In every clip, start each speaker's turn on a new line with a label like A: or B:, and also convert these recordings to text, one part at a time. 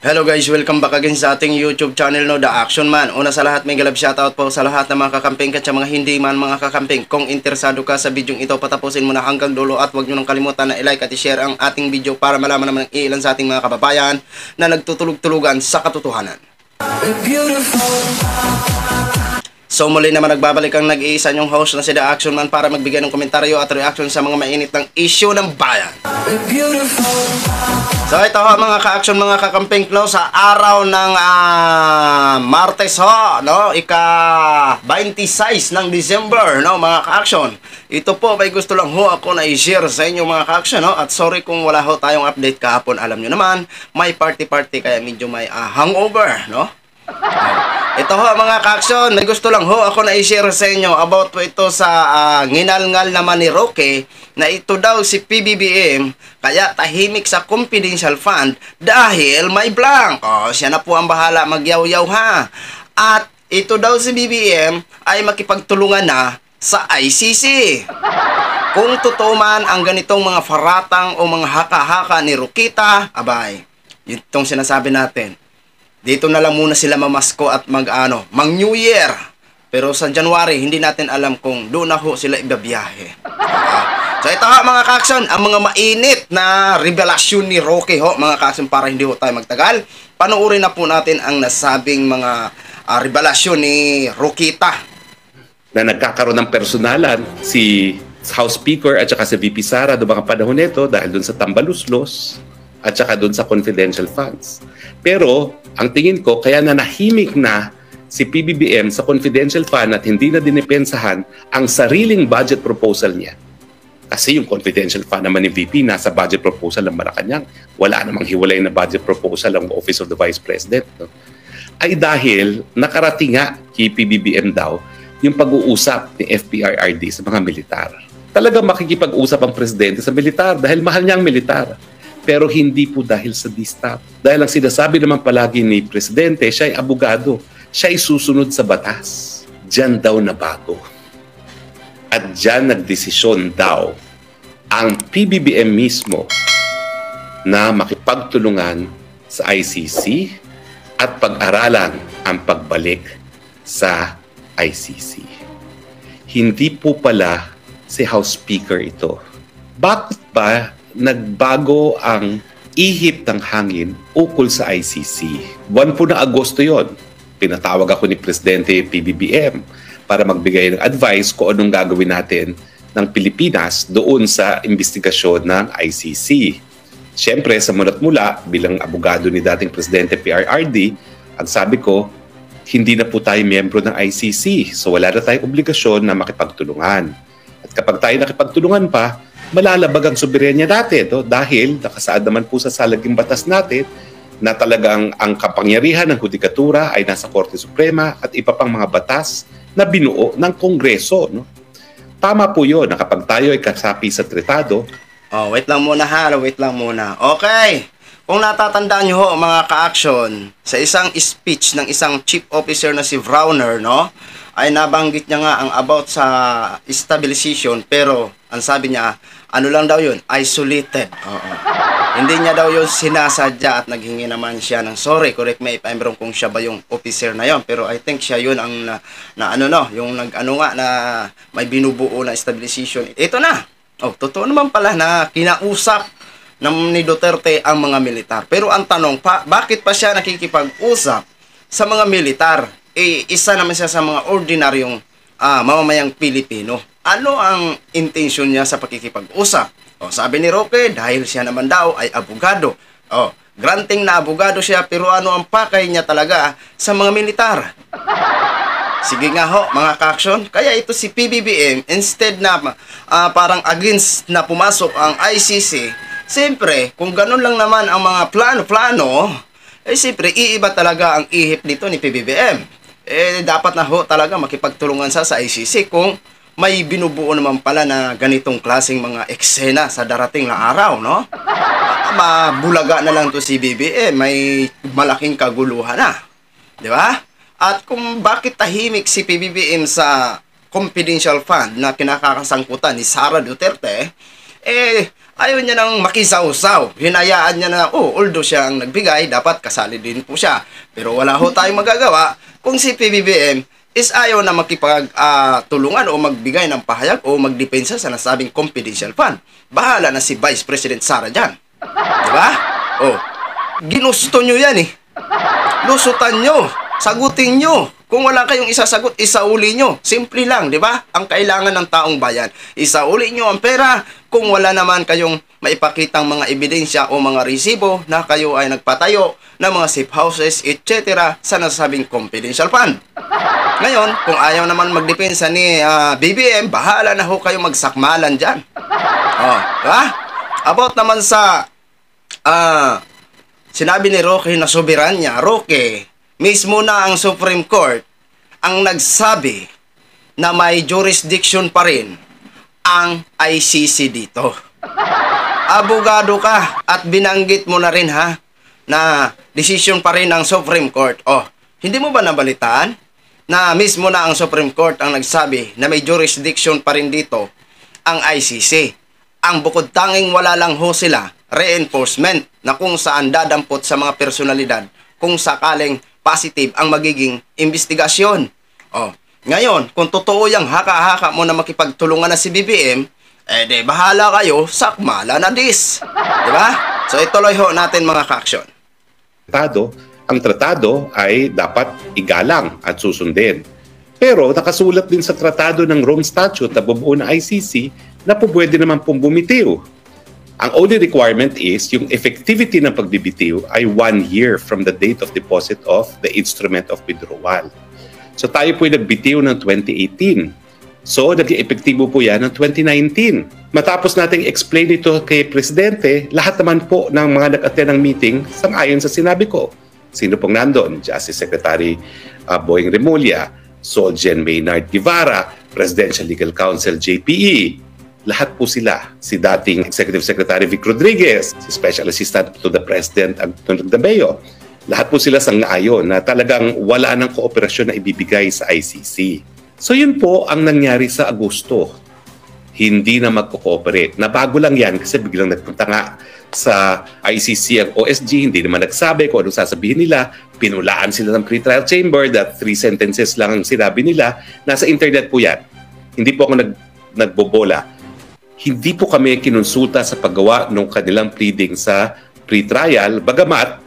A: Hello guys, welcome back again sa ating YouTube channel, no, The Action Man. Una sa lahat, may galab shoutout po sa lahat ng mga kakamping at sa mga hindi man mga kakamping. Kung interesado ka sa video ito, patapusin mo na hanggang dulo at huwag nyo nang kalimutan na i-like at i-share ang ating video para malaman naman ng ilan sa ating mga kababayan na nagtutulog-tulugan sa katotohanan. So muli naman nagbabalik ang nag-iisa nyong host na si The Action Man para magbigay ng komentaryo at reaction sa mga mainit ng issue ng bayan. So ito ho mga ka-action, mga kakamping, no, sa araw ng Martes ho, no, ika-26 ng December, no, mga ka-action. Ito po may gusto lang ho ako na i-share sa inyo mga ka-action, no, at sorry kung wala ho tayong update kahapon. Alam nyo naman, may party-party kaya medyo may hangover, no. Ito ho mga ka-action, may gusto lang ho ako na i-share sa inyo about po ito sa nginalngal naman ni Roque na ito daw si PBBM kaya tahimik sa confidential fund dahil may blank. Siya na po ang bahala magyaw-yaw ha. At ito daw si BBM ay makipagtulungan na sa ICC. Kung totoo man ang ganitong mga faratang o mga haka-haka ni Roquita, abay, itong sinasabi natin. Dito na lang muna sila mamasko at mag New Year. Pero sa January, hindi natin alam kung doon na ho sila ibabiyahe. So ito ha mga ka-action, ang mga mainit na revelasyon ni Roque ho mga ka-action, para hindi ho tayo magtagal. Panoorin na po natin ang nasabing mga revelasyon ni Roquita.
B: Na nagkakaroon ng personalan si House Speaker at saka si VP Sara do mga panahon nito dahil doon sa tambaluslos at saka doon sa confidential funds. Pero ang tingin ko, kaya nanahimik na si PBBM sa confidential fund at hindi na dinipensahan ang sariling budget proposal niya. Kasi yung confidential fund naman ni VP nasa budget proposal ng Malacanang. Wala namang hiwalay na budget proposal ng Office of the Vice President. No? Ay dahil nakarating nga kay PBBM daw yung pag-uusap ni FPRRD sa mga militar. Talagang makikipag-usap ang presidente sa militar dahil mahal niya ang militar. Pero hindi po dahil sa DSTAP. Dahil ang sinasabi naman palagi ni Presidente, siya ay abogado. Siya ay susunod sa batas. Diyan daw nabago. At diyan nagdesisyon daw ang PBBM mismo na makipagtulungan sa ICC at pag-aralan ang pagbalik sa ICC. Hindi po pala si House Speaker ito. Bakit ba nagbago ang ihip ng hangin ukol sa ICC? Buwan po ng Agosto yon. Pinatawag ako ni Presidente PBBM para magbigay ng advice kung anong gagawin natin ng Pilipinas doon sa investigasyon ng ICC. Siyempre, sa mulat mula, bilang abogado ni dating Presidente PRRD, ang sabi ko, hindi na po tayo miyembro ng ICC. So wala na tayong obligasyon na makipagtulungan. At kapag tayo nakipagtulungan pa, malalabag ang soberenya natin dahil nakasaad naman po sa salaging batas natin na talagang ang kapangyarihan ng hudikatura ay nasa Korte Suprema at iba pang mga batas na binuo ng Kongreso. No? Tama po yun na kapag tayo ay kasapi sa tratado.
A: Wait lang muna ha, wait lang muna. Okay, kung natatandaan nyo ho mga ka-action, sa isang speech ng isang chief officer na si Vrauner, no, ay nabanggit niya nga ang about sa stabilization, pero ang sabi niya, ano lang daw yun? Isolated. Hindi niya daw yun sinasadya at naghingi naman siya ng sorry. Correct me if I'm wrong kung siya ba yung officer na yun. Pero I think siya yun ang yung nga na may binubuo na stabilization. Ito na. Totoo naman pala na kinausap ni Duterte ang mga militar. Pero ang tanong pa, bakit pa siya nakikipag-usap sa mga militar? Isa naman siya sa mga ordinaryong mamamayang Pilipino. Ano ang intention niya sa pakikipag-usap? Sabi ni Roque, dahil siya naman daw ay abogado. Granting na abogado siya, pero ano ang pakay niya talaga sa mga militar? Sige nga ho, mga ka-action. Kaya ito si PBBM, instead na parang against na pumasok ang ICC, siyempre, kung ganun lang naman ang mga plano-plano, siyempre, iiba talaga ang ihip nito ni PBBM. Dapat na ho talaga makipagtulungan sa ICC kung may binubuo naman pala na ganitong klaseng mga eksena sa darating na araw, no? Mabulaga na lang to si BBM, may malaking kaguluhan na. Di ba? At kung bakit tahimik si PBBM sa confidential fund na kinakasangkutan ni Sara Duterte, Ayaw niya nang makisawsaw. Hinayaan niya na, although siya ang nagbigay, dapat kasali din po siya. Pero wala ho tayong magagawa kung si PBBM is ayaw na makipag-tulungan o magbigay ng pahayag o magdepensa sa nasabing confidential fund. Bahala na si Vice President Sara dyan. Diba? Ginusto nyo yan eh. Lusutan nyo. Sagutin nyo. Kung wala kayong isasagot, isauli nyo. Simple lang, di ba? Ang kailangan ng taong bayan. Isauli nyo ang pera. Kung wala naman kayong maipakitang mga ebidensya o mga resibo na kayo ay nagpatayo ng mga safe houses, etc. sa nasabing confidential fund. Ngayon, kung ayaw naman magdepensa ni BBM, bahala na ho kayo magsakmalan dyan. Diba? About naman sa sinabi ni Roque na soberanya, Roque, mismo na ang Supreme Court ang nagsabi na may jurisdiction pa rin ang ICC dito. Abogado ka at binanggit mo na rin na decision pa rin ng Supreme Court. Hindi mo ba nabalitaan na mismo na ang Supreme Court ang nagsabi na may jurisdiction pa rin dito ang ICC? Ang bukod tanging wala lang ho sila reinforcement na kung saan dadampot sa mga personalidad kung sakaling positive ang magiging investigasyon. Ngayon, kung totoo yung haka-haka mo na makipagtulungan na si BBM, bahala kayo, sakmala na dis. Diba? So ituloy ho natin mga ka-aksyon.
B: Ang tratado ay dapat igalang at susundin. Pero nakasulat din sa tratado ng Rome Statute na bumuo ng ICC na po pwede naman pong bumitiw. Ang only requirement is yung effectivity ng pagbibitiw ay 1 year from the date of deposit of the instrument of withdrawal. So tayo po ay nagbitiw ng 2018. So naging epektibo po yan ng 2019. Matapos nating explain ito kay Presidente, lahat naman po ng mga nag-attend ng meeting sang-ayon sa sinabi ko. Sino pong nandun? Justice Secretary Boying Remulla, Soljen Maynard Guevara, Presidential Legal Counsel JPE. Lahat po sila. Si dating Executive Secretary Vic Rodriguez, si Special Assistant to the President Antonio Dabeo. Lahat po sila sang-ayon na talagang wala ng kooperasyon na ibibigay sa ICC. So yun po ang nangyari sa Agosto. Hindi na magko-cooperate. Nabago lang yan kasi biglang nagpunta nga sa ICC ang OSG, hindi naman nagsabi kung anong sasabihin nila. Pinulaan sila ng pre-trial chamber that 3 sentences lang ang sinabi nila. Nasa internet po yan. Hindi po ako nagbobola. Hindi po kami kinonsulta sa paggawa ng kanilang pleading sa pre-trial. Bagamat,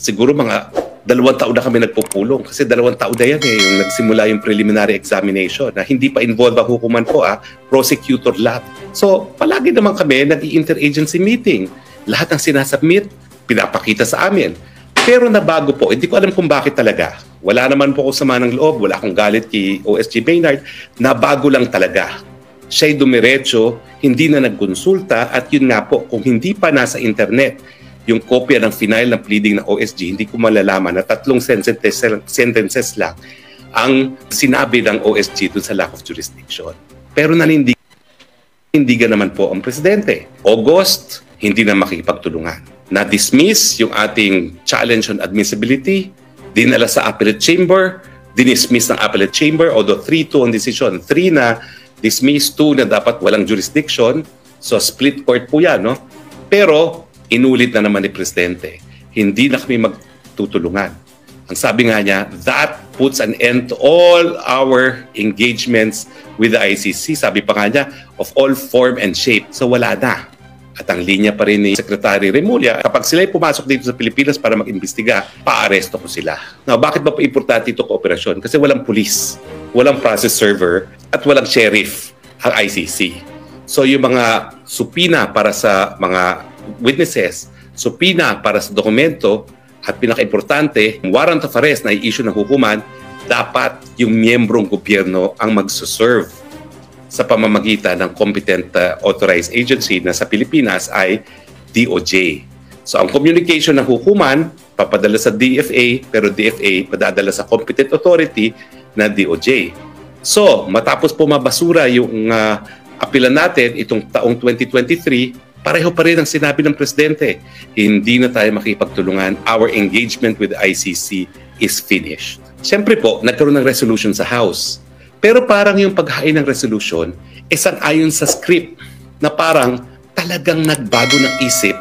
B: siguro mga 2 taon na kami nagpupulong. Kasi 2 taon na yan yung nagsimula yung preliminary examination na hindi pa involved ang hukuman ko, prosecutor lahat. So, palagi naman kami nag-interagency meeting. Lahat ng sinasubmit, pinapakita sa amin. Pero nabago po, hindi ko alam kung bakit talaga. Wala naman po ako sama ng loob, wala akong galit kay OSG Maynard. Nabago lang talaga. Siya'y dumiretso, hindi na nagkonsulta at yun nga po, kung hindi pa nasa internet yung kopya ng final ng pleading ng OSG, hindi ko malalaman na 3 sentences lang ang sinabi ng OSG dun sa lack of jurisdiction. Pero nanindigan naman po ang Presidente. August, hindi na makikipagtulungan. Na-dismiss yung ating challenge on admissibility, dinala sa appellate chamber, dinismiss ng appellate chamber, although 3-2 on decision, 3 na dismiss, 2 na dapat walang jurisdiction. So split court po yan, no? Pero inulit na naman ni Presidente, hindi na kami magtutulungan. Ang sabi nga niya, that puts an end to all our engagements with the ICC. Sabi pa nga niya, of all form and shape. So wala na. At ang linya pa rin ni Secretary Remulla, kapag sila'y pumasok dito sa Pilipinas para mag-imbestiga, pa-aresto ko sila. Now, bakit ba importante ito kooperasyon? Kasi walang pulis, walang process server, at walang sheriff ang ICC. So yung mga supina para sa mga witnesses, supina para sa dokumento, at pinaka-importante, warrant of arrest na i-issue ng hukuman, dapat yung miyembrong gobyerno ang magsuserve sa pamamagitan ng competent authorized agency na sa Pilipinas ay DOJ. So ang communication ng hukuman, papadala sa DFA, pero DFA padadala sa competent authority na DOJ. So matapos po mabasura yung apilan natin itong taong 2023, pareho pa rin ang sinabi ng Presidente. Hindi na tayo makipagtulungan. Our engagement with the ICC is finished. Siyempre po, nagkaroon ng resolution sa House. Pero parang yung paghain ng resolution, isang ayon sa script na parang talagang nagbago ng isip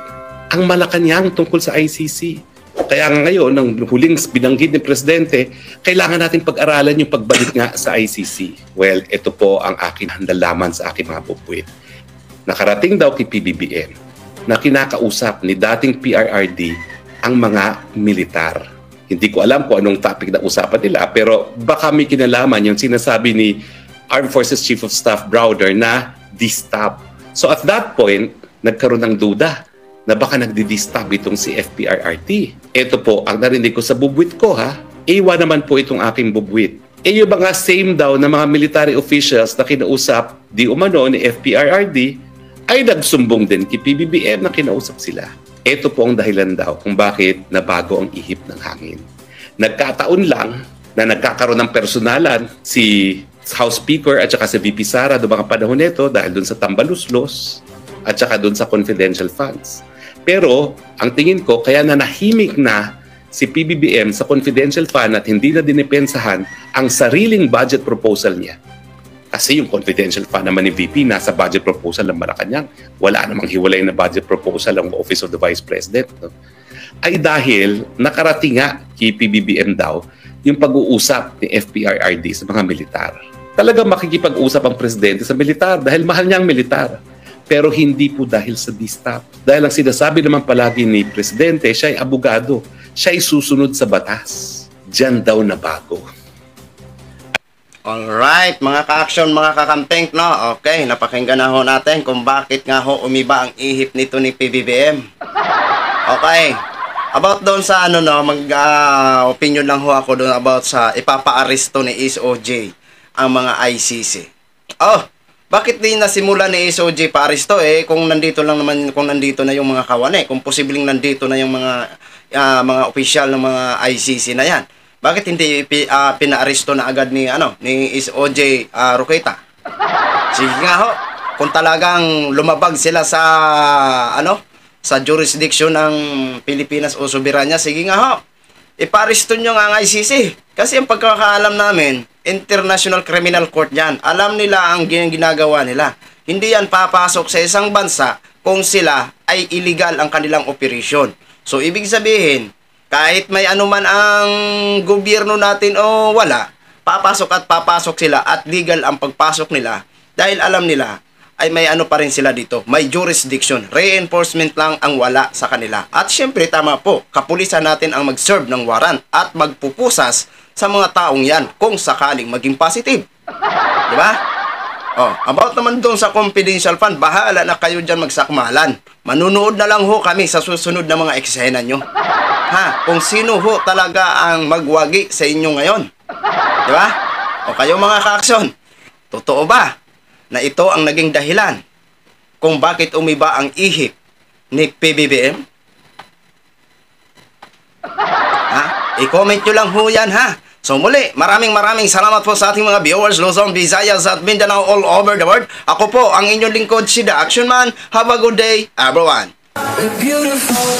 B: ang Malacanang tungkol sa ICC. Kaya ngayon, ang huling binanggit ni Presidente, kailangan natin pag-aralan yung pagbalik nga sa ICC. Well, ito po ang aking handalaman sa aking mga pupuit. Nakarating daw kay PBBM na kinakausap ni dating PRRD ang mga militar. Hindi ko alam kung anong topic na usapan nila, pero baka may kinalaman yung sinasabi ni Armed Forces Chief of Staff Browder na de-stop. So at that point, nagkaroon ng duda na baka nagdi-de-stop itong si FPRRD. Ito po ang narinig ko sa bubwit ko ha. Iwa naman po itong aking bubwit. Yung mga same daw na mga military officials na kinausap di umano ni FPRRD ay nagsumbong din kay PBBM na kinausap sila. Ito po ang dahilan daw kung bakit nabago ang ihip ng hangin. Nagkataon lang na nagkakaroon ng personalan si House Speaker at saka si VP Sara doon mga panahon nito dahil doon sa tambaluslos at saka doon sa confidential funds. Pero ang tingin ko kaya nanahimik na si PBBM sa confidential fund at hindi na dinipensahan ang sariling budget proposal niya. Kasi yung confidential fund naman ni VP nasa budget proposal ng Malacanang. Wala namang hiwalay na budget proposal ang Office of the Vice President. No? Ay dahil nakarating nga kay PBBM daw yung pag-uusap ni FPRRD sa mga militar. Talagang makikipag-usap ang presidente sa militar dahil mahal niya ang militar. Pero hindi po dahil sa de-stop. Dahil ang sinasabi naman palagi ni Presidente, siya ay abogado. Siya ay susunod sa batas. Diyan daw na bago.
A: Alright, mga ka-action, mga kakampeng, no? Okay, napakinggan na ho natin kung bakit nga ho umiba ang ihip nito ni PBBM. Okay. About doon sa opinion lang ho ako doon about sa ipapa-aresto ni SOJ ang mga ICC. Bakit di nasimula ni SOJ pa-aresto kung nandito lang naman, kung nandito na yung mga kawane, kung posibleng nandito na yung mga opisyal ng mga ICC na yan. Bakit hindi pina-aresto na agad ni SOJ Roqueta? Sige nga ho, kung talagang lumabag sila sa jurisdiction ng Pilipinas o soberanya, sige nga ho, ipa-aresto nyo nga ang ICC. Kasi ang pagkakaalam namin, International Criminal Court yan. Alam nila ang ginagawa nila. Hindi yan papasok sa isang bansa kung sila ay illegal ang kanilang operasyon. So, ibig sabihin, kahit may anuman ang gobyerno natin o wala, papasok sila at legal ang pagpasok nila dahil alam nila ay may pa rin sila dito. May jurisdiction. Reinforcement lang ang wala sa kanila. At syempre, tama po, kapulisan natin ang mag-serve ng warrant at magpupusas sa mga taong yan kung sakaling maging positive. Diba? About naman doon sa confidential fund, bahala na kayo dyan magsakmalan. Manunood na lang ho kami sa susunod na mga eksena nyo. Kung sino ho talaga ang magwagi sa inyo ngayon. Diba? O kayo mga ka-aksyon, totoo ba na ito ang naging dahilan kung bakit umiba ang ihip ni PBBM? I-comment nyo lang ho yan So muli, maraming salamat po sa ating mga viewers, Luzon, Visayas at Mindanao all over the world. Ako po ang inyong lingkod, si The Action Man. Have a good day, everyone.
C: Beautiful.